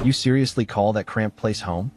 You seriously call that cramped place home?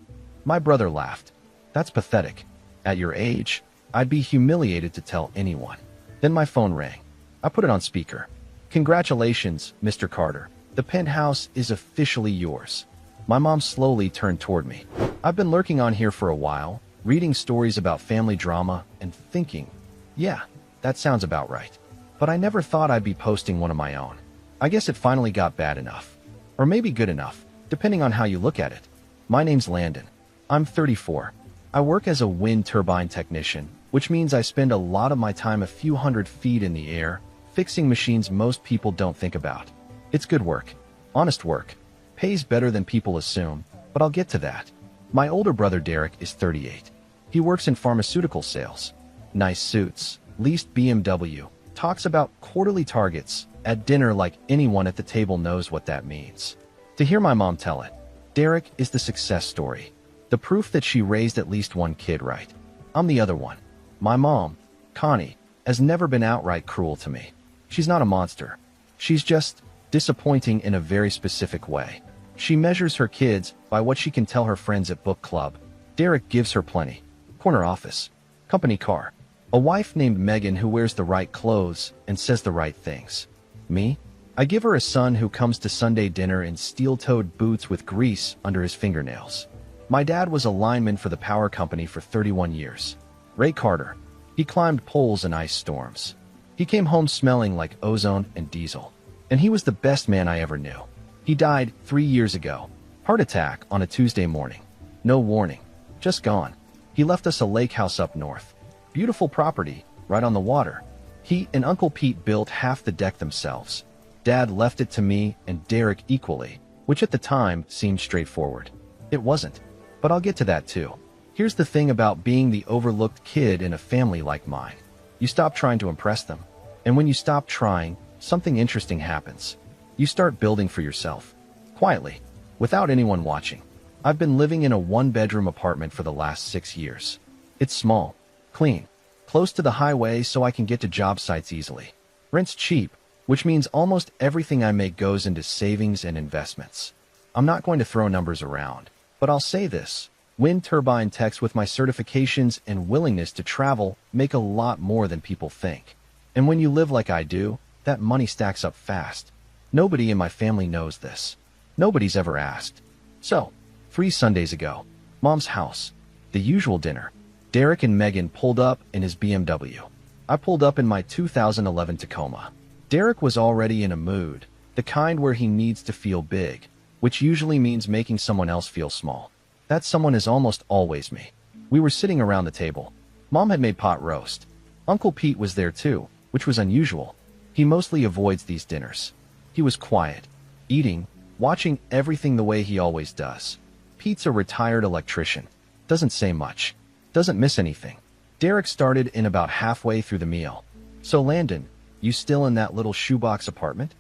My brother laughed. That's pathetic. At your age, I'd be humiliated to tell anyone. Then my phone rang. I put it on speaker. Congratulations, Mr. Carter. The penthouse is officially yours. My mom slowly turned toward me. I've been lurking on here for a while, reading stories about family drama and thinking, yeah, that sounds about right. But I never thought I'd be posting one of my own. I guess it finally got bad enough. Or maybe good enough, depending on how you look at it. My name's Landon. I'm 34. I work as a wind turbine technician, which means I spend a lot of my time a few hundred feet in the air, fixing machines most people don't think about. It's good work. Honest work. Pays better than people assume, but I'll get to that. My older brother Derek is 38. He works in pharmaceutical sales. Nice suits, leased BMW, talks about quarterly targets at dinner like anyone at the table knows what that means. To hear my mom tell it, Derek is the success story. The proof that she raised at least one kid right. I'm the other one. My mom, Connie, has never been outright cruel to me. She's not a monster. She's just disappointing in a very specific way. She measures her kids by what she can tell her friends at book club. Derek gives her plenty. Corner office. Company car. A wife named Megan who wears the right clothes and says the right things. Me? I give her a son who comes to Sunday dinner in steel-toed boots with grease under his fingernails. My dad was a lineman for the power company for 31 years. Ray Carter. He climbed poles in ice storms. He came home smelling like ozone and diesel. And he was the best man I ever knew. He died 3 years ago. Heart attack on a Tuesday morning. No warning. Just gone. He left us a lake house up north. Beautiful property, right on the water. He and Uncle Pete built half the deck themselves. Dad left it to me and Derek equally, which at the time seemed straightforward. It wasn't. But I'll get to that too. Here's the thing about being the overlooked kid in a family like mine. You stop trying to impress them. And when you stop trying, something interesting happens. You start building for yourself. Quietly. Without anyone watching. I've been living in a one-bedroom apartment for the last 6 years. It's small. Clean. Close to the highway so I can get to job sites easily. Rent's cheap, which means almost everything I make goes into savings and investments. I'm not going to throw numbers around, but I'll say this. Wind turbine techs with my certifications and willingness to travel make a lot more than people think. And when you live like I do, that money stacks up fast. Nobody in my family knows this. Nobody's ever asked. So, 3 Sundays ago, Mom's house. The usual dinner. Derek and Megan pulled up in his BMW. I pulled up in my 2011 Tacoma. Derek was already in a mood, the kind where he needs to feel big, which usually means making someone else feel small. That someone is almost always me. We were sitting around the table. Mom had made pot roast. Uncle Pete was there too, which was unusual. He mostly avoids these dinners. He was quiet, eating, watching everything the way he always does. Pete's a retired electrician. Doesn't say much. Doesn't miss anything. Derek started in about halfway through the meal. So Landon, you still in that little shoebox apartment?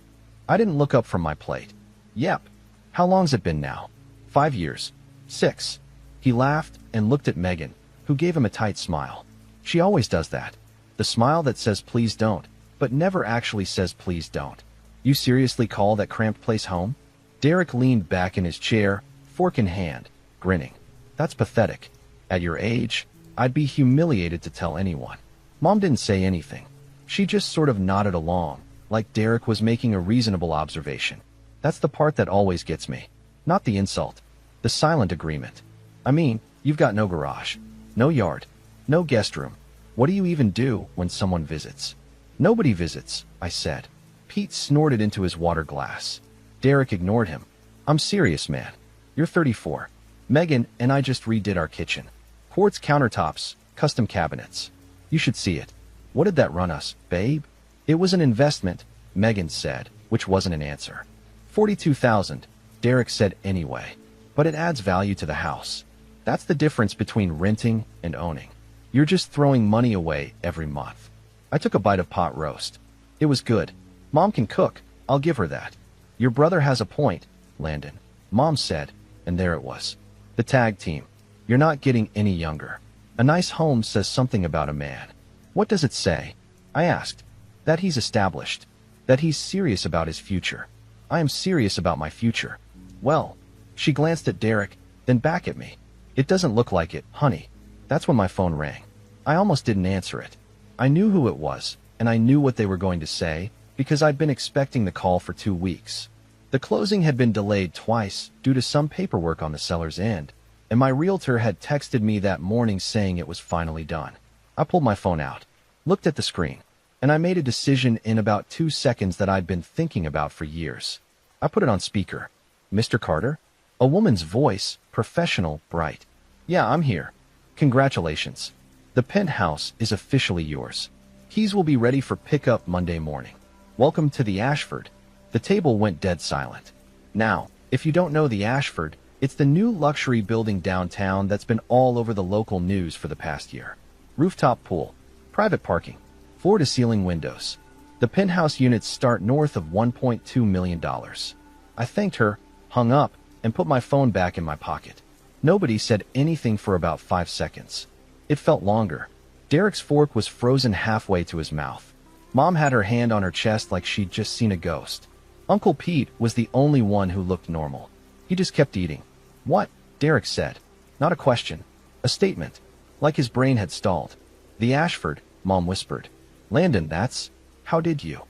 I didn't look up from my plate. Yep. How long's it been now? 5 years. 6. He laughed and looked at Megan, who gave him a tight smile. She always does that. The smile that says please don't, but never actually says please don't. You seriously call that cramped place home? Derek leaned back in his chair, fork in hand, grinning. That's pathetic. At your age, I'd be humiliated to tell anyone. Mom didn't say anything. She just sort of nodded along, like Derek was making a reasonable observation. That's the part that always gets me. Not the insult. The silent agreement. I mean, you've got no garage, no yard, no guest room. What do you even do when someone visits? Nobody visits, I said. Pete snorted into his water glass. Derek ignored him. I'm serious, man. You're 34. Megan and I just redid our kitchen. Quartz countertops, custom cabinets. You should see it. What did that run us, babe? It was an investment, Megan said, which wasn't an answer. $42,000, Derek said anyway. But it adds value to the house. That's the difference between renting and owning. You're just throwing money away every month. I took a bite of pot roast. It was good. Mom can cook. I'll give her that. Your brother has a point, Landon. Mom said, and there it was. The tag team. You're not getting any younger. A nice home says something about a man. What does it say? I asked. That he's established. That he's serious about his future. I am serious about my future. Well, She glanced at Derek, then back at me. It doesn't look like it, honey. That's when my phone rang. I almost didn't answer it. I knew who it was, and I knew what they were going to say, because I'd been expecting the call for 2 weeks. The closing had been delayed twice due to some paperwork on the seller's end, and my realtor had texted me that morning saying it was finally done. I pulled my phone out, looked at the screen, and I made a decision in about 2 seconds that I'd been thinking about for years. I put it on speaker. Mr. Carter? A woman's voice, professional, bright. Yeah, I'm here. Congratulations. The penthouse is officially yours. Keys will be ready for pickup Monday morning. Welcome to the Ashford. The table went dead silent. Now, if you don't know the Ashford, it's the new luxury building downtown that's been all over the local news for the past year. Rooftop pool, private parking, floor-to-ceiling windows. The penthouse units start north of $1.2 million. I thanked her, hung up, and put my phone back in my pocket. Nobody said anything for about 5 seconds. It felt longer. Derek's fork was frozen halfway to his mouth. Mom had her hand on her chest like she'd just seen a ghost. Uncle Pete was the only one who looked normal. He just kept eating. What? Derek said. Not a question. A statement. Like his brain had stalled. The Ashford, Mom whispered. Landon, that's... How did you?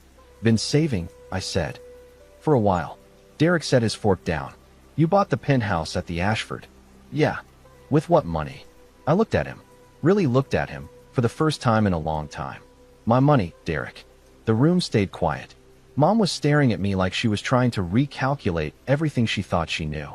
Been saving, I said. For a while. Derek set his fork down. You bought the penthouse at the Ashford. Yeah. With what money? I looked at him. Really looked at him, for the first time in a long time. My money, Derek. The room stayed quiet. Mom was staring at me like she was trying to recalculate everything she thought she knew.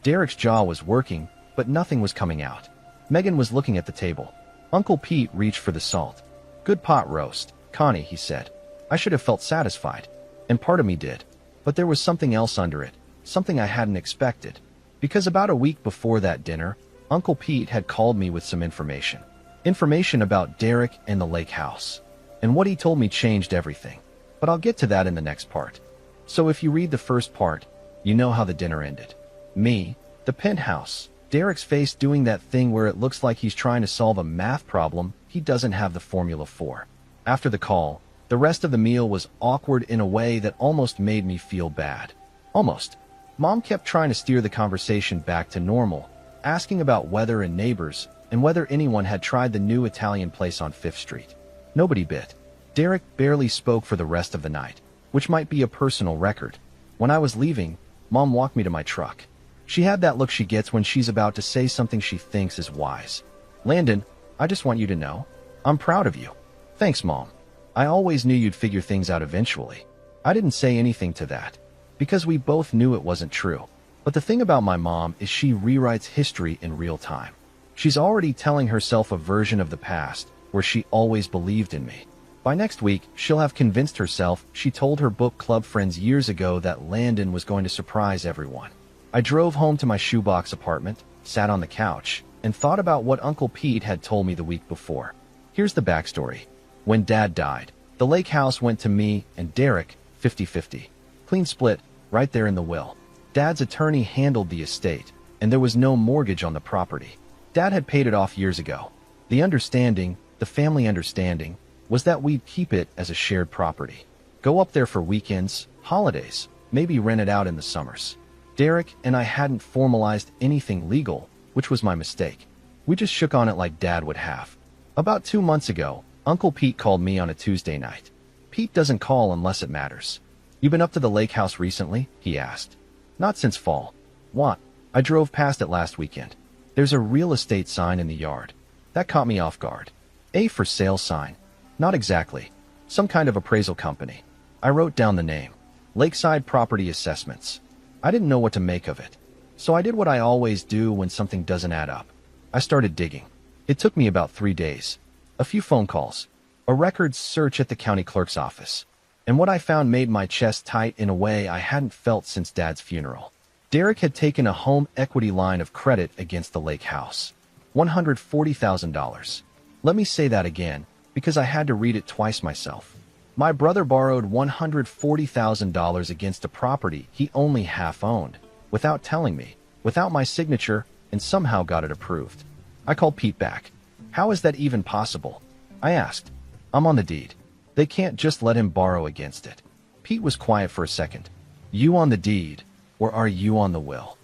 Derek's jaw was working, but nothing was coming out. Megan was looking at the table. Uncle Pete reached for the salt. Good pot roast, Connie, he said. I should have felt satisfied. And part of me did. But there was something else under it, something I hadn't expected. Because about a week before that dinner, Uncle Pete had called me with some information. Information about Derek and the lake house. And what he told me changed everything. But I'll get to that in the next part. So if you read the first part, you know how the dinner ended. Me, the penthouse, Derek's face doing that thing where it looks like he's trying to solve a math problem he doesn't have the formula for. After the call, the rest of the meal was awkward in a way that almost made me feel bad. Almost. Mom kept trying to steer the conversation back to normal, asking about weather and neighbors, and whether anyone had tried the new Italian place on 5th Street. Nobody bit. Derek barely spoke for the rest of the night, which might be a personal record. When I was leaving, Mom walked me to my truck. She had that look she gets when she's about to say something she thinks is wise. Landon, I just want you to know, I'm proud of you. Thanks, Mom. I always knew you'd figure things out eventually. I didn't say anything to that, because we both knew it wasn't true. But the thing about my mom is she rewrites history in real time. She's already telling herself a version of the past where she always believed in me. By next week, she'll have convinced herself she told her book club friends years ago that Landon was going to surprise everyone. I drove home to my shoebox apartment, sat on the couch, and thought about what Uncle Pete had told me the week before. Here's the backstory. When Dad died, the lake house went to me and Derek 50-50. Clean split, right there in the will. Dad's attorney handled the estate, and there was no mortgage on the property. Dad had paid it off years ago. The understanding, the family understanding, was that we'd keep it as a shared property. Go up there for weekends, holidays, maybe rent it out in the summers. Derek and I hadn't formalized anything legal, which was my mistake. We just shook on it like Dad would have. About 2 months ago, Uncle Pete called me on a Tuesday night. Pete doesn't call unless it matters. You been up to the lake house recently? He asked. Not since fall. What? I drove past it last weekend. There's a real estate sign in the yard. That caught me off guard. A for sale sign. Not exactly. Some kind of appraisal company. I wrote down the name. Lakeside Property Assessments. I didn't know what to make of it. So I did what I always do when something doesn't add up. I started digging. It took me about 3 days. A few phone calls. A records search at the county clerk's office. And what I found made my chest tight in a way I hadn't felt since Dad's funeral. Derek had taken a home equity line of credit against the lake house. $140,000. Let me say that again, because I had to read it twice myself. My brother borrowed $140,000 against a property he only half owned, without telling me, without my signature, and somehow got it approved. I called Pete back. How is that even possible? I asked. I'm on the deed. They can't just let him borrow against it. Pete was quiet for a second. You on the deed, or are you on the will?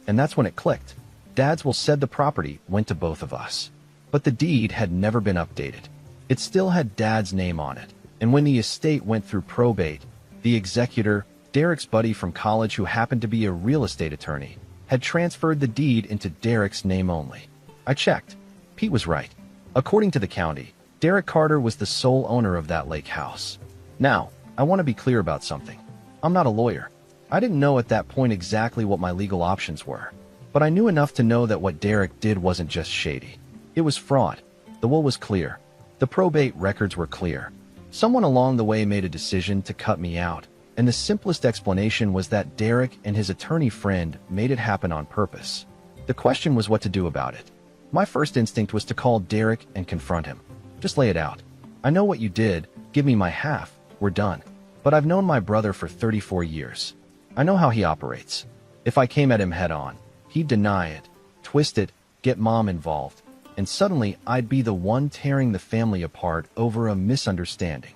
And that's when it clicked. Dad's will said the property went to both of us. But the deed had never been updated. It still had Dad's name on it. And when the estate went through probate, the executor, Derek's buddy from college who happened to be a real estate attorney, had transferred the deed into Derek's name only. I checked. Pete was right. According to the county, Derek Carter was the sole owner of that lake house. Now, I want to be clear about something. I'm not a lawyer. I didn't know at that point exactly what my legal options were. But I knew enough to know that what Derek did wasn't just shady. It was fraud. The will was clear. The probate records were clear. Someone along the way made a decision to cut me out, and the simplest explanation was that Derek and his attorney friend made it happen on purpose. The question was what to do about it. My first instinct was to call Derek and confront him. Just lay it out. I know what you did. Give me my half. We're done. But I've known my brother for 34 years. I know how he operates. If I came at him head on, he'd deny it, twist it, get mom involved, and suddenly I'd be the one tearing the family apart over a misunderstanding.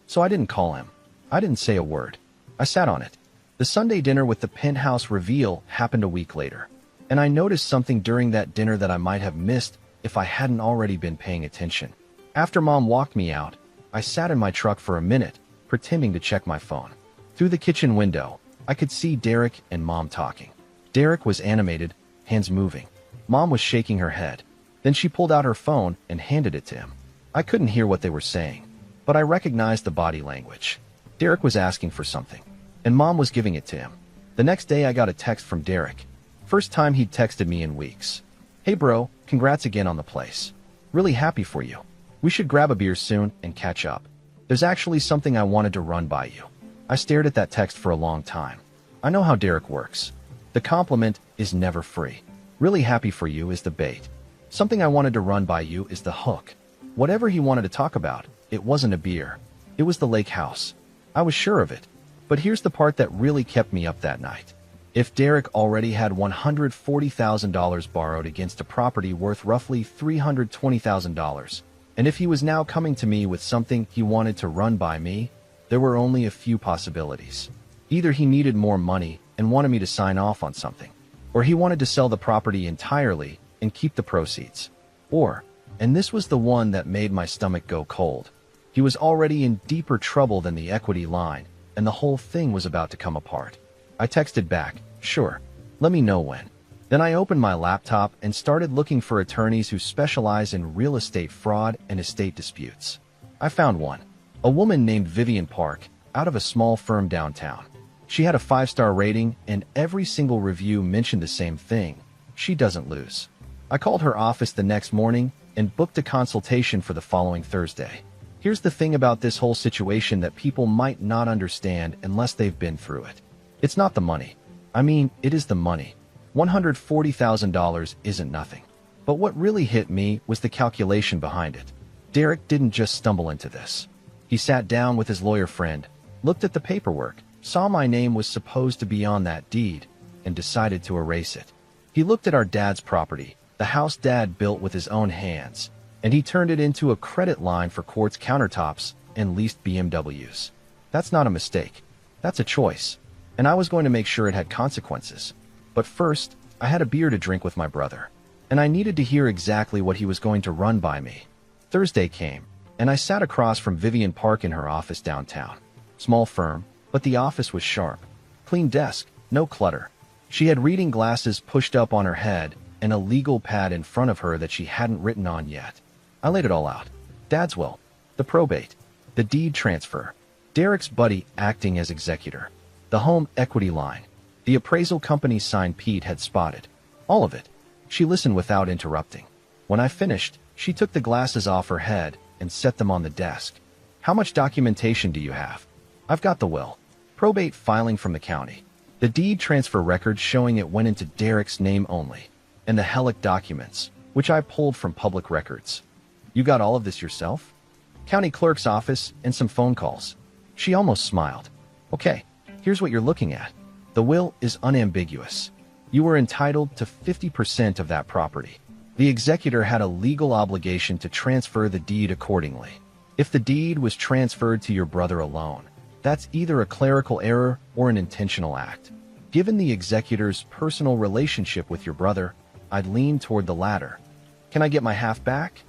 So I didn't call him. I didn't say a word. I sat on it. The Sunday dinner with the Penthouse reveal happened a week later, and I noticed something during that dinner that I might have missed if I hadn't already been paying attention. After mom walked me out, I sat in my truck for a minute, pretending to check my phone. Through the kitchen window, I could see Derek and mom talking. Derek was animated, hands moving. Mom was shaking her head. Then she pulled out her phone and handed it to him. I couldn't hear what they were saying, but I recognized the body language. Derek was asking for something, and mom was giving it to him. The next day I got a text from Derek. First time he'd texted me in weeks. Hey bro, congrats again on the place. Really happy for you. We should grab a beer soon and catch up. There's actually something I wanted to run by you. I stared at that text for a long time. I know how Derek works. The compliment is never free. Really happy for you is the bait. Something I wanted to run by you is the hook. Whatever he wanted to talk about, it wasn't a beer. It was the lake house. I was sure of it. But here's the part that really kept me up that night. If Derek already had $140,000 borrowed against a property worth roughly $320,000, and if he was now coming to me with something he wanted to run by me, there were only a few possibilities. Either he needed more money and wanted me to sign off on something, or he wanted to sell the property entirely and keep the proceeds. Or, and this was the one that made my stomach go cold, he was already in deeper trouble than the equity line, and the whole thing was about to come apart. I texted back, sure, let me know when. Then I opened my laptop and started looking for attorneys who specialize in real estate fraud and estate disputes. I found one, a woman named Vivian Park, out of a small firm downtown. She had a 5-star rating, and every single review mentioned the same thing: she doesn't lose. I called her office the next morning and booked a consultation for the following Thursday. Here's the thing about this whole situation that people might not understand unless they've been through it. It's not the money. I mean, it is the money. $140,000 isn't nothing. But what really hit me was the calculation behind it. Derek didn't just stumble into this. He sat down with his lawyer friend, looked at the paperwork, saw my name was supposed to be on that deed, and decided to erase it. He looked at our dad's property, the house Dad built with his own hands, and he turned it into a credit line for quartz countertops and leased BMWs. That's not a mistake. That's a choice. And I was going to make sure it had consequences. But first, I had a beer to drink with my brother, and I needed to hear exactly what he was going to run by me. Thursday came, and I sat across from Vivian Park in her office downtown. Small firm, but the office was sharp. Clean desk, no clutter. She had reading glasses pushed up on her head and a legal pad in front of her that she hadn't written on yet. I laid it all out. Dad's will, the probate, the deed transfer, Derek's buddy acting as executor, the home equity line, the appraisal company sign Pete had spotted. All of it. She listened without interrupting. When I finished, she took the glasses off her head and set them on the desk. How much documentation do you have? I've got the will, probate filing from the county, the deed transfer record showing it went into Derek's name only, and the HELIC documents, which I pulled from public records. You got all of this yourself? County clerk's office and some phone calls. She almost smiled. Okay, here's what you're looking at. The will is unambiguous. You were entitled to 50% of that property. The executor had a legal obligation to transfer the deed accordingly. If the deed was transferred to your brother alone, that's either a clerical error or an intentional act. Given the executor's personal relationship with your brother, I'd lean toward the latter. Can I get my half back?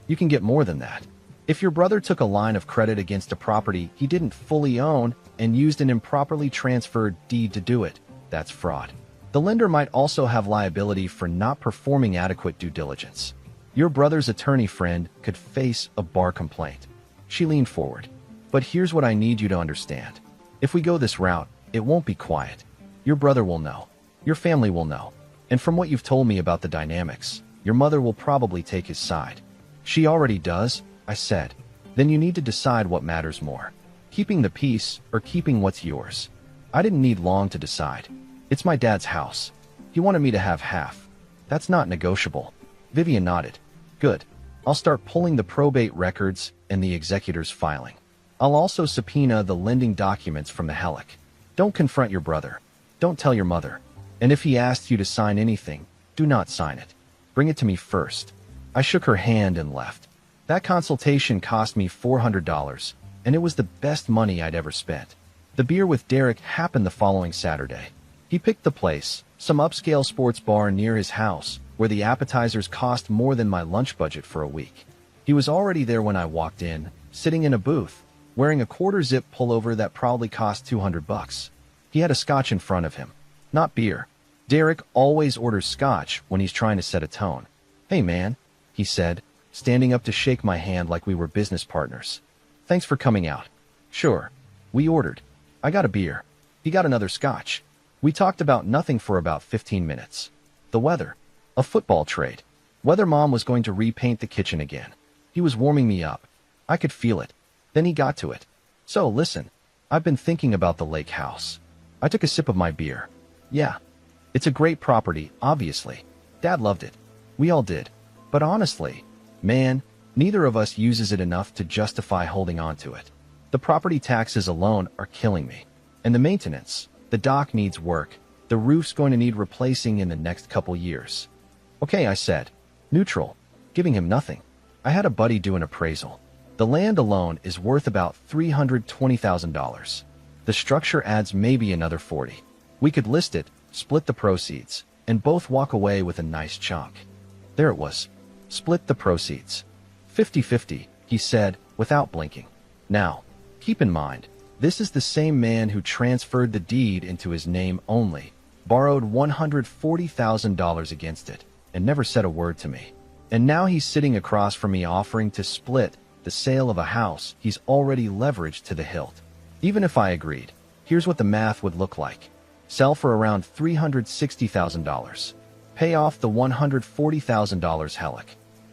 You can get more than that. If your brother took a line of credit against a property he didn't fully own and used an improperly transferred deed to do it, that's fraud. The lender might also have liability for not performing adequate due diligence. Your brother's attorney friend could face a bar complaint. She leaned forward. But here's what I need you to understand. If we go this route, it won't be quiet. Your brother will know. Your family will know. And from what you've told me about the dynamics, your mother will probably take his side. She already does, I said. Then you need to decide what matters more. Keeping the peace or keeping what's yours. I didn't need long to decide. It's my dad's house. He wanted me to have half. That's not negotiable. Vivian nodded. Good. I'll start pulling the probate records and the executor's filing. I'll also subpoena the lending documents from the Helic. Don't confront your brother. Don't tell your mother. And if he asks you to sign anything, do not sign it. Bring it to me first. I shook her hand and left. That consultation cost me $400, and it was the best money I'd ever spent. The beer with Derek happened the following Saturday. He picked the place, some upscale sports bar near his house, where the appetizers cost more than my lunch budget for a week. He was already there when I walked in, sitting in a booth, wearing a quarter-zip pullover that probably cost $200. He had a scotch in front of him, not beer. Derek always orders scotch when he's trying to set a tone. Hey man, he said, standing up to shake my hand like we were business partners. Thanks for coming out. Sure. We ordered. I got a beer. He got another scotch. We talked about nothing for about 15 minutes. The weather. A football trade. Whether Mom was going to repaint the kitchen again. He was warming me up. I could feel it. Then he got to it. So listen, I've been thinking about the lake house. I took a sip of my beer. Yeah. It's a great property, obviously. Dad loved it. We all did. But honestly, man, neither of us uses it enough to justify holding on to it. The property taxes alone are killing me. And the maintenance. The dock needs work. The roof's going to need replacing in the next couple years. Okay, I said. Neutral. Giving him nothing. I had a buddy do an appraisal. The land alone is worth about $320,000. The structure adds maybe another 40. We could list it, split the proceeds, and both walk away with a nice chunk. There it was. Split the proceeds. 50-50, he said, without blinking. Now, keep in mind, this is the same man who transferred the deed into his name only, borrowed $140,000 against it, and never said a word to me. And now he's sitting across from me offering to split the sale of a house he's already leveraged to the hilt. Even if I agreed, here's what the math would look like. Sell for around $360,000. Pay off the $140,000 Helic.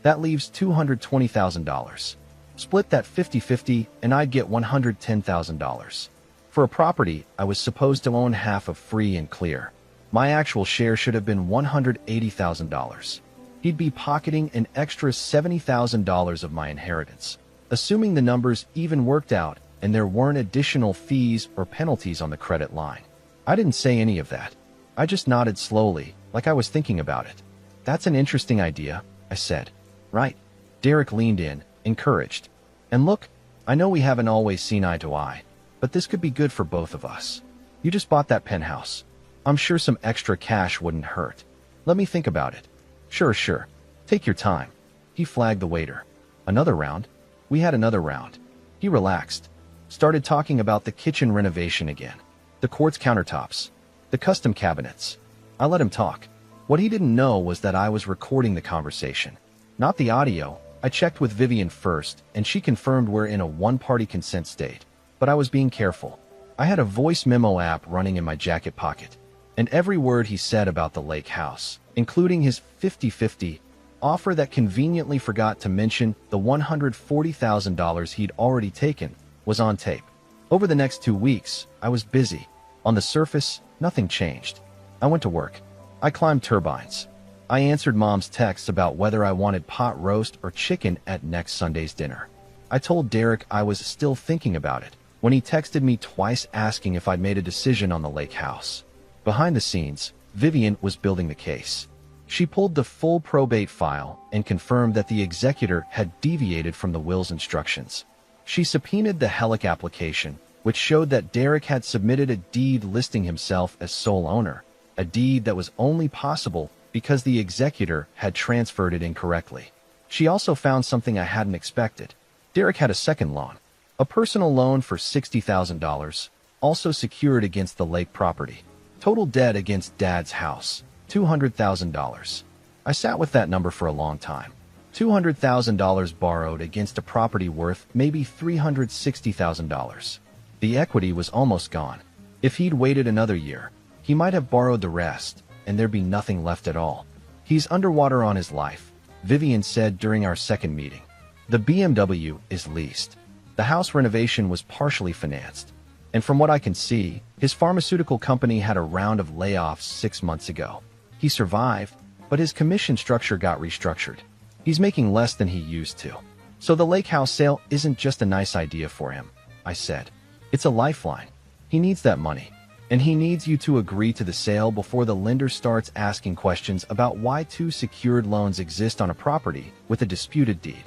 That leaves $220,000. Split that 50-50 and I'd get $110,000. For a property I was supposed to own half of free and clear. My actual share should have been $180,000. He'd be pocketing an extra $70,000 of my inheritance, assuming the numbers even worked out and there weren't additional fees or penalties on the credit line. I didn't say any of that. I just nodded slowly, like I was thinking about it. That's an interesting idea, I said. Right. Derek leaned in, encouraged. And look, I know we haven't always seen eye to eye, but this could be good for both of us. You just bought that penthouse. I'm sure some extra cash wouldn't hurt. Let me think about it. Sure. Take your time. He flagged the waiter. Another round? We had another round. He relaxed. Started talking about the kitchen renovation again. The quartz countertops. The custom cabinets. I let him talk. What he didn't know was that I was recording the conversation. Not the audio. I checked with Vivian first, and she confirmed we're in a one-party consent state. But I was being careful. I had a voice memo app running in my jacket pocket. And every word he said about the lake house, including his 50-50 offer that conveniently forgot to mention the $140,000 he'd already taken, was on tape. Over the next 2 weeks, I was busy. On the surface, nothing changed. I went to work. I climbed turbines. I answered Mom's texts about whether I wanted pot roast or chicken at next Sunday's dinner. I told Derek I was still thinking about it when he texted me twice asking if I'd made a decision on the lake house. Behind the scenes, Vivian was building the case. She pulled the full probate file and confirmed that the executor had deviated from the will's instructions. She subpoenaed the Helic application, which showed that Derek had submitted a deed listing himself as sole owner, a deed that was only possible because the executor had transferred it incorrectly. She also found something I hadn't expected. Derek had a second loan, a personal loan for $60,000, also secured against the lake property. Total debt against Dad's house, $200,000. I sat with that number for a long time. $200,000 borrowed against a property worth maybe $360,000. The equity was almost gone. If he'd waited another year, he might have borrowed the rest, and there'd be nothing left at all. He's underwater on his life, Vivian said during our second meeting. The BMW is leased. The house renovation was partially financed. And from what I can see, his pharmaceutical company had a round of layoffs 6 months ago. He survived, but his commission structure got restructured. He's making less than he used to. So the lake house sale isn't just a nice idea for him, I said. It's a lifeline. He needs that money. And he needs you to agree to the sale before the lender starts asking questions about why 2 secured loans exist on a property with a disputed deed.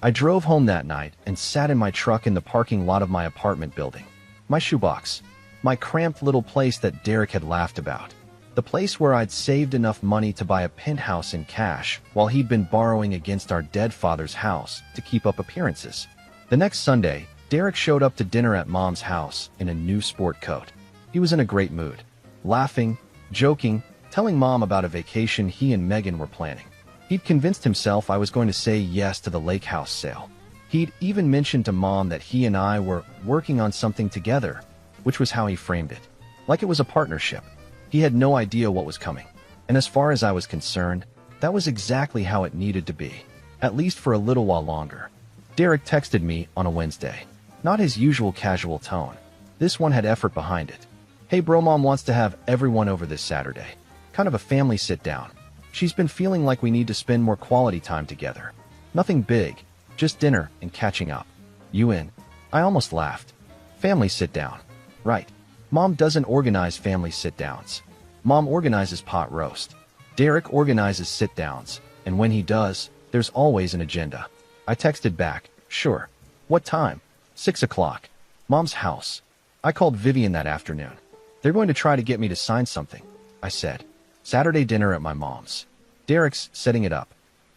I drove home that night and sat in my truck in the parking lot of my apartment building. My shoebox. My cramped little place that Derek had laughed about. The place where I'd saved enough money to buy a penthouse in cash while he'd been borrowing against our dead father's house to keep up appearances. The next Sunday, Derek showed up to dinner at Mom's house in a new sport coat. He was in a great mood, laughing, joking, telling Mom about a vacation he and Megan were planning. He'd convinced himself I was going to say yes to the lake house sale. He'd even mentioned to Mom that he and I were working on something together, which was how he framed it. Like it was a partnership. He had no idea what was coming. And as far as I was concerned, that was exactly how it needed to be, at least for a little while longer. Derek texted me on a Wednesday. Not his usual casual tone. This one had effort behind it. Hey bro, Mom wants to have everyone over this Saturday. Kind of a family sit-down. She's been feeling like we need to spend more quality time together. Nothing big, just dinner and catching up. You in? I almost laughed. Family sit-down. Right. Mom doesn't organize family sit-downs. Mom organizes pot roast. Derek organizes sit-downs, and when he does, there's always an agenda. I texted back, sure. What time? 6 o'clock. Mom's house. I called Vivian that afternoon. They're going to try to get me to sign something, I said. Saturday dinner at my mom's. Derek's setting it up.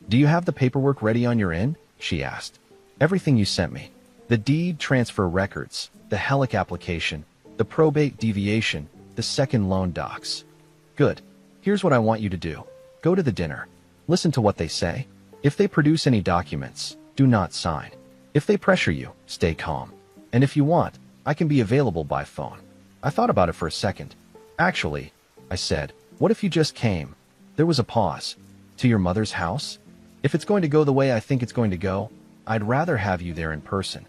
Do you have the paperwork ready on your end? She asked. Everything you sent me. The deed transfer records, the HELIC application, the probate deviation, the second loan docs. Good. Here's what I want you to do. Go to the dinner. Listen to what they say. If they produce any documents, do not sign. If they pressure you, stay calm. And if you want, I can be available by phone. I thought about it for a second. Actually, I said, what if you just came? There was a pause. To your mother's house? If it's going to go the way I think it's going to go, I'd rather have you there in person.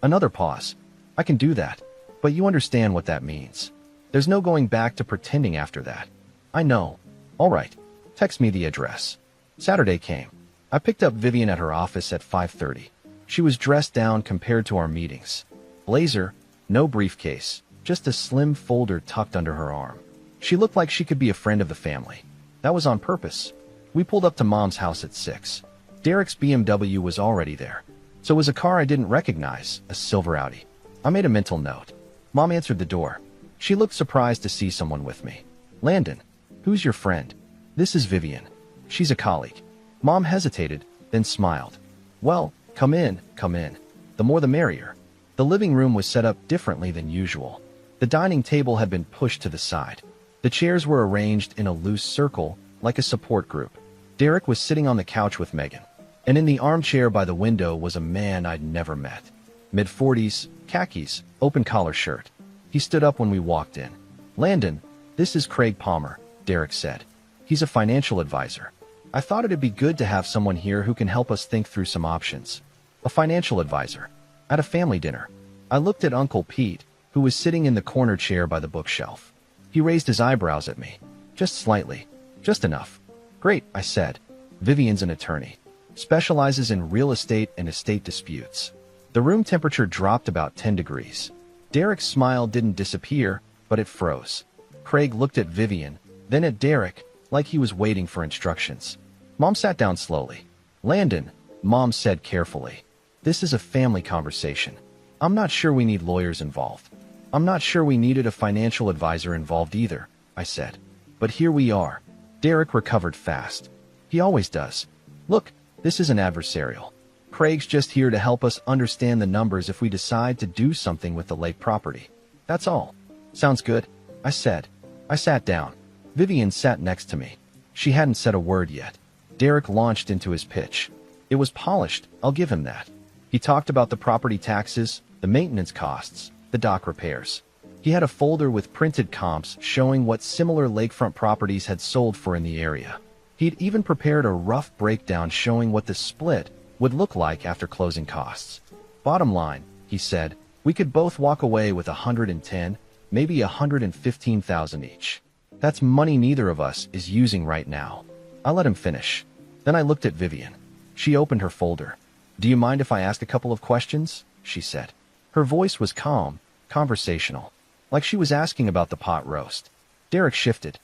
Another pause. I can do that. But you understand what that means. There's no going back to pretending after that. I know. All right. Text me the address. Saturday came. I picked up Vivian at her office at 5:30. She was dressed down compared to our meetings. Blazer, no briefcase, just a slim folder tucked under her arm. She looked like she could be a friend of the family. That was on purpose. We pulled up to Mom's house at 6. Derek's BMW was already there. So it was a car I didn't recognize, a silver Audi. I made a mental note. Mom answered the door. She looked surprised to see someone with me. Landon, who's your friend? This is Vivian. She's a colleague. Mom hesitated, then smiled. Well, come in, come in. The more the merrier. The living room was set up differently than usual. The dining table had been pushed to the side. The chairs were arranged in a loose circle, like a support group. Derek was sitting on the couch with Megan. And in the armchair by the window was a man I'd never met. Mid-40s, khakis, open-collar shirt. He stood up when we walked in. Landon, this is Craig Palmer, Derek said. He's a financial advisor. I thought it'd be good to have someone here who can help us think through some options. A financial advisor. At a family dinner. I looked at Uncle Pete, who was sitting in the corner chair by the bookshelf. He raised his eyebrows at me. Just slightly. Just enough. Great, I said. Vivian's an attorney. Specializes in real estate and estate disputes. The room temperature dropped about 10 degrees. Derek's smile didn't disappear, but it froze. Craig looked at Vivian, then at Derek, like he was waiting for instructions. Mom sat down slowly. Landon, Mom said carefully. This is a family conversation. I'm not sure we need lawyers involved. I'm not sure we needed a financial advisor involved either, I said. But here we are. Derek recovered fast. He always does. Look, this isn't adversarial. Craig's just here to help us understand the numbers if we decide to do something with the lake property. That's all. Sounds good, I said. I sat down. Vivian sat next to me. She hadn't said a word yet. Derek launched into his pitch. It was polished, I'll give him that. He talked about the property taxes, the maintenance costs, the dock repairs. He had a folder with printed comps showing what similar lakefront properties had sold for in the area. He'd even prepared a rough breakdown showing what the split would look like after closing costs. Bottom line, he said, we could both walk away with 110, maybe 115,000 each. That's money neither of us is using right now. I let him finish. Then I looked at Vivian. She opened her folder. Do you mind if I ask a couple of questions? She said. Her voice was calm, conversational, like she was asking about the pot roast. Derek shifted.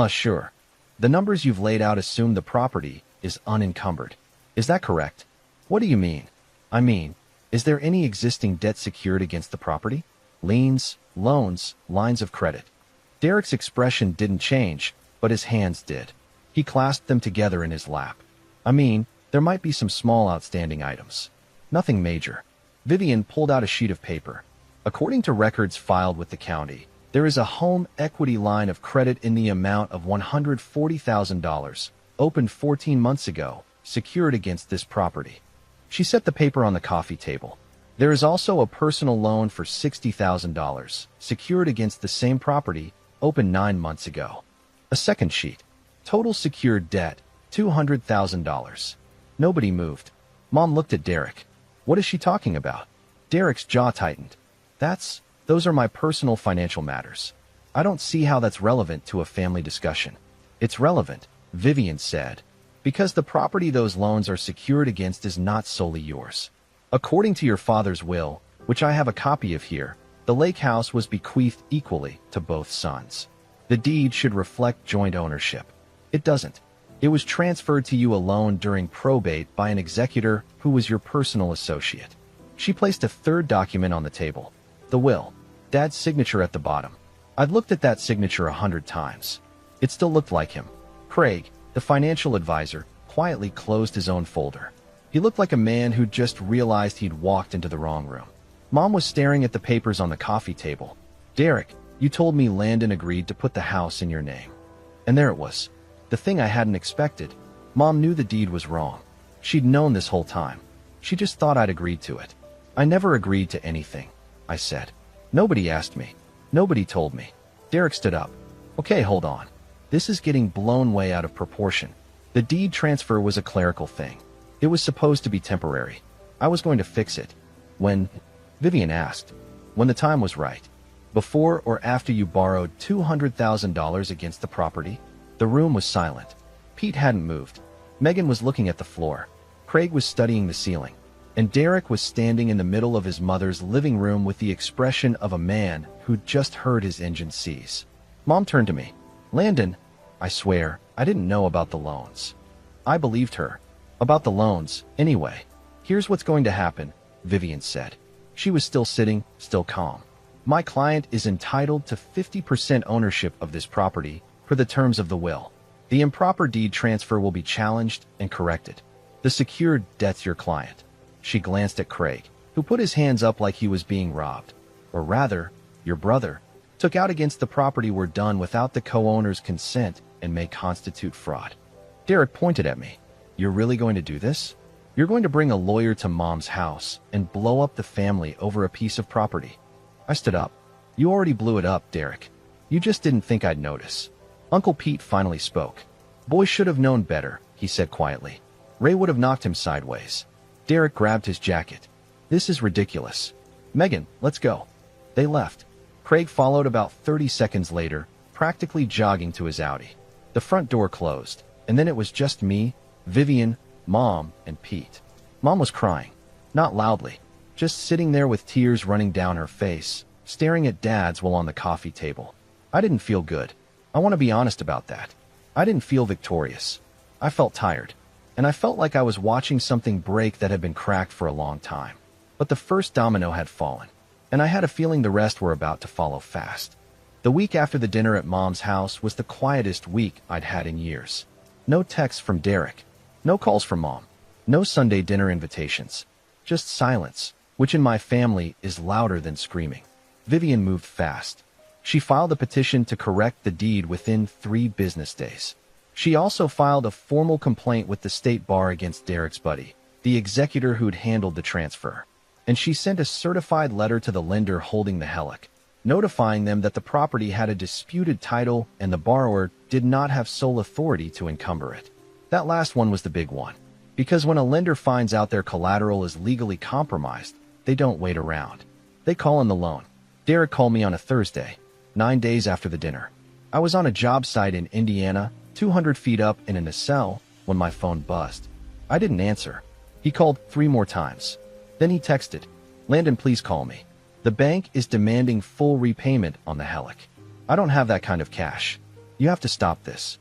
Sure. The numbers you've laid out assume the property is unencumbered. Is that correct? What do you mean? I mean, is there any existing debt secured against the property? Liens, loans, lines of credit. Derek's expression didn't change, but his hands did. He clasped them together in his lap. I mean, there might be some small outstanding items. Nothing major. Vivian pulled out a sheet of paper. According to records filed with the county, there is a home equity line of credit in the amount of $140,000, opened 14 months ago, secured against this property. She set the paper on the coffee table. There is also a personal loan for $60,000, secured against the same property, opened 9 months ago. A second sheet. Total secured debt, $200,000. Nobody moved. Mom looked at Derek. What is she talking about? Derek's jaw tightened. Those are my personal financial matters. I don't see how that's relevant to a family discussion. It's relevant, Vivian said, because the property those loans are secured against is not solely yours. According to your father's will, which I have a copy of here, the lake house was bequeathed equally to both sons. The deed should reflect joint ownership. It doesn't. It was transferred to you alone during probate by an executor who was your personal associate. She placed a third document on the table. The will. Dad's signature at the bottom. I'd looked at that signature 100 times. It still looked like him. Craig, the financial advisor, quietly closed his own folder. He looked like a man who'd just realized he'd walked into the wrong room. Mom was staring at the papers on the coffee table. Derek, you told me Landon agreed to put the house in your name. And there it was. The thing I hadn't expected. Mom knew the deed was wrong. She'd known this whole time. She just thought I'd agreed to it. I never agreed to anything, I said. Nobody asked me. Nobody told me. Derek stood up. Okay, hold on. This is getting blown way out of proportion. The deed transfer was a clerical thing. It was supposed to be temporary. I was going to fix it. When? Vivian asked. When the time was right. Before or after you borrowed $200,000 against the property? The room was silent. Pete hadn't moved. Megan was looking at the floor. Craig was studying the ceiling. And Derek was standing in the middle of his mother's living room with the expression of a man who'd just heard his engine seize. Mom turned to me. Landon, I swear, I didn't know about the loans. I believed her. About the loans, anyway. Here's what's going to happen, Vivian said. She was still sitting, still calm. My client is entitled to 50% ownership of this property per the terms of the will. The improper deed transfer will be challenged and corrected. The secured debt's your client. She glanced at Craig, who put his hands up like he was being robbed. Or rather, your brother, took out against the property were done without the co-owner's consent and may constitute fraud. Derek pointed at me. You're really going to do this? You're going to bring a lawyer to Mom's house and blow up the family over a piece of property? I stood up. You already blew it up, Derek. You just didn't think I'd notice. Uncle Pete finally spoke. Boy should have known better, he said quietly. Ray would have knocked him sideways. Derek grabbed his jacket. This is ridiculous. Megan, let's go. They left. Craig followed about 30 seconds later, practically jogging to his Audi. The front door closed, and then it was just me, Vivian, Mom, and Pete. Mom was crying. Not loudly. Just sitting there with tears running down her face, staring at Dad's while on the coffee table. I didn't feel good. I want to be honest about that. I didn't feel victorious. I felt tired. And I felt like I was watching something break that had been cracked for a long time. But the first domino had fallen. and I had a feeling the rest were about to follow fast. The week after the dinner at Mom's house was the quietest week I'd had in years. No texts from Derek, no calls from Mom, no Sunday dinner invitations, just silence, which in my family is louder than screaming. Vivian moved fast. She filed a petition to correct the deed within 3 business days. She also filed a formal complaint with the state bar against Derek's buddy, the executor who'd handled the transfer. And she sent a certified letter to the lender holding the HELOC, notifying them that the property had a disputed title and the borrower did not have sole authority to encumber it. That last one was the big one, because when a lender finds out their collateral is legally compromised, they don't wait around. They call in the loan. Derek called me on a Thursday, 9 days after the dinner. I was on a job site in Indiana, 200 feet up in a nacelle, when my phone buzzed. I didn't answer. He called 3 more times. Then he texted, "Landon, please call me. The bank is demanding full repayment on the HELOC. I don't have that kind of cash. You have to stop this."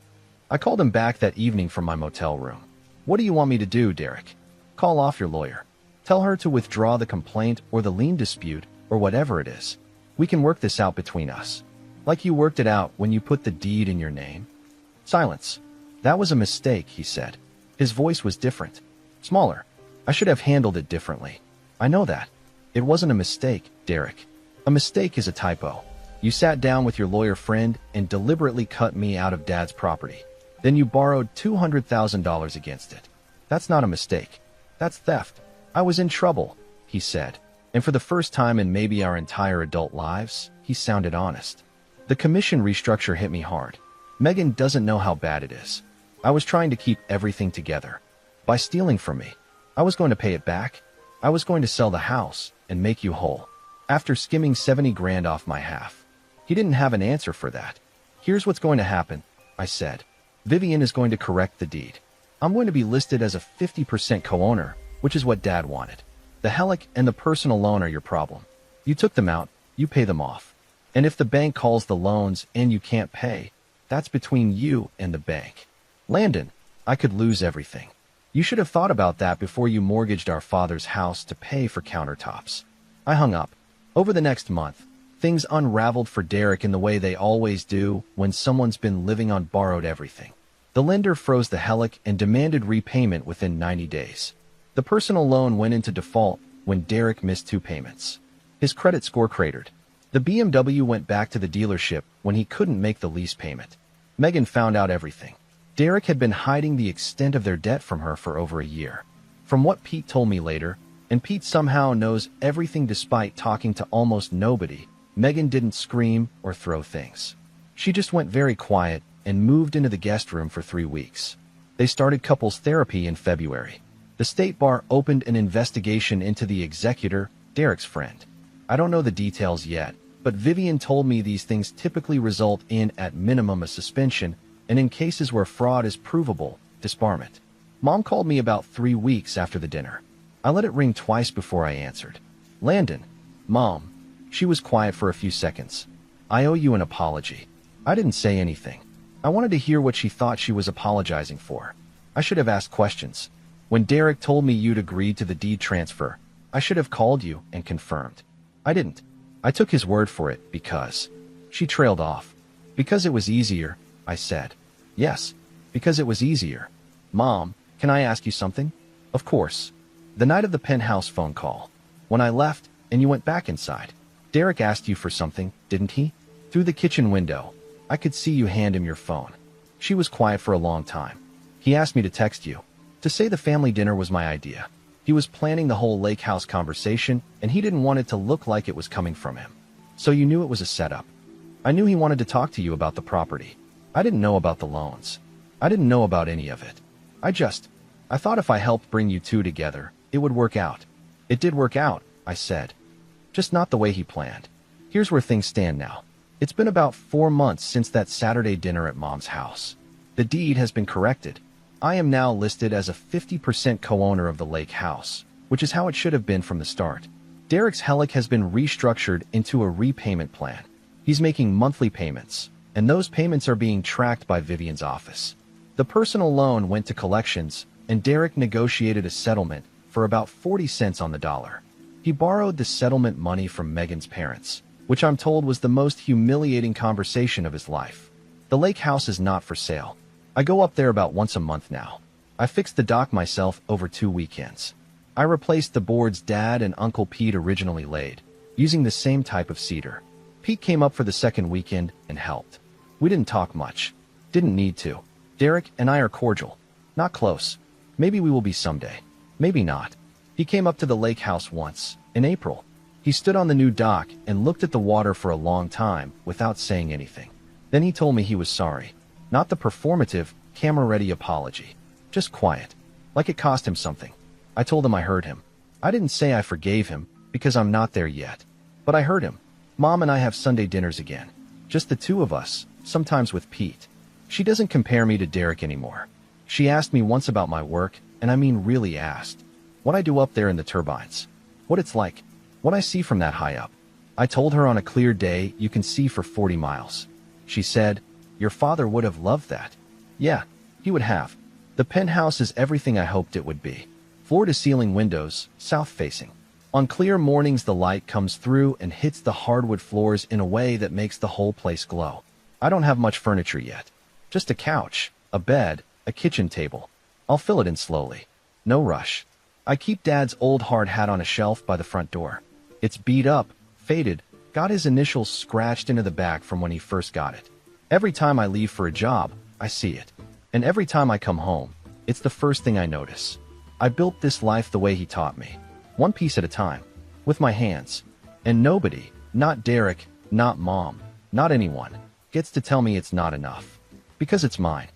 I called him back that evening from my motel room. "What do you want me to do, Derek? Call off your lawyer. Tell her to withdraw the complaint or the lien dispute or whatever it is. We can work this out between us. Like you worked it out when you put the deed in your name." Silence. "That was a mistake," he said. His voice was different, smaller. "I should have handled it differently. I know that. It wasn't a mistake, Derek. A mistake is a typo. You sat down with your lawyer friend and deliberately cut me out of Dad's property. Then you borrowed $200,000 against it. That's not a mistake. That's theft. I was in trouble," he said. And for the first time in maybe our entire adult lives, he sounded honest. The commission restructure hit me hard. Megan doesn't know how bad it is. I was trying to keep everything together. By stealing from me, I was going to pay it back. I was going to sell the house and make you whole. After skimming 70 grand off my half. He didn't have an answer for that. "Here's what's going to happen," I said. "Vivian is going to correct the deed. I'm going to be listed as a 50% co-owner, which is what Dad wanted. The HELOC and the personal loan are your problem. You took them out, you pay them off. And if the bank calls the loans and you can't pay, that's between you and the bank. Landon, I could lose everything. You should have thought about that before you mortgaged our father's house to pay for countertops." I hung up. Over the next month, things unraveled for Derek in the way they always do when someone's been living on borrowed everything. The lender froze the HELOC and demanded repayment within 90 days. The personal loan went into default when Derek missed 2 payments. His credit score cratered. The BMW went back to the dealership when he couldn't make the lease payment. Megan found out everything. Derek had been hiding the extent of their debt from her for over a year. From what Pete told me later, and Pete somehow knows everything despite talking to almost nobody, Megan didn't scream or throw things. She just went very quiet and moved into the guest room for 3 weeks. They started couples therapy in February. The state bar opened an investigation into the executor, Derek's friend. I don't know the details yet, but Vivian told me these things typically result in, at minimum, a suspension, and in cases where fraud is provable, disbarment. Mom called me about 3 weeks after the dinner. I let it ring twice before I answered. "Landon." "Mom." She was quiet for a few seconds. "I owe you an apology." I didn't say anything. I wanted to hear what she thought she was apologizing for. I should have asked questions. When Derek told me you'd agreed to the deed transfer, I should have called you and confirmed. I didn't. I took his word for it because... She trailed off. "Because it was easier," I said. "Yes, because it was easier." "Mom, can I ask you something?" "Of course." "The night of the Penthouse phone call, when I left and you went back inside, Derek asked you for something, didn't he? Through the kitchen window, I could see you hand him your phone." She was quiet for a long time. "He asked me to text you, to say the family dinner was my idea. He was planning the whole lake house conversation, and he didn't want it to look like it was coming from him. So you knew it was a setup. I knew he wanted to talk to you about the property. I didn't know about the loans. I didn't know about any of it. I thought if I helped bring you two together, it would work out. It did work out," I said. "Just not the way he planned. Here's where things stand now. It's been about 4 months since that Saturday dinner at Mom's house. The deed has been corrected. I am now listed as a 50% co-owner of the lake house, which is how it should have been from the start. Derek's HELOC has been restructured into a repayment plan. He's making monthly payments, and those payments are being tracked by Vivian's office. The personal loan went to collections, and Derek negotiated a settlement for about 40 cents on the dollar. He borrowed the settlement money from Megan's parents, which I'm told was the most humiliating conversation of his life. The lake house is not for sale. I go up there about once a month now. I fixed the dock myself over 2 weekends. I replaced the boards Dad and Uncle Pete originally laid, using the same type of cedar. Pete came up for the second weekend and helped. We didn't talk much. Didn't need to. Derek and I are cordial. Not close. Maybe we will be someday. Maybe not. He came up to the lake house once, in April. He stood on the new dock and looked at the water for a long time without saying anything. Then he told me he was sorry. Not the performative, camera-ready apology. Just quiet. Like it cost him something. I told him I heard him. I didn't say I forgave him, because I'm not there yet. But I heard him. Mom and I have Sunday dinners again. Just the two of us, sometimes with Pete. She doesn't compare me to Derek anymore. She asked me once about my work, and I mean really asked. What I do up there in the turbines. What it's like. What I see from that high up. I told her on a clear day you can see for 40 miles. She said, "Your father would have loved that." Yeah, he would have. The penthouse is everything I hoped it would be. Floor-to-ceiling windows, south-facing. On clear mornings the light comes through and hits the hardwood floors in a way that makes the whole place glow. I don't have much furniture yet. Just a couch, a bed, a kitchen table. I'll fill it in slowly. No rush. I keep Dad's old hard hat on a shelf by the front door. It's beat up, faded, got his initials scratched into the back from when he first got it. Every time I leave for a job, I see it. And every time I come home, it's the first thing I notice. I built this life the way he taught me. One piece at a time. With my hands. And nobody, not Derek, not Mom, not anyone, gets to tell me it's not enough. Because it's mine.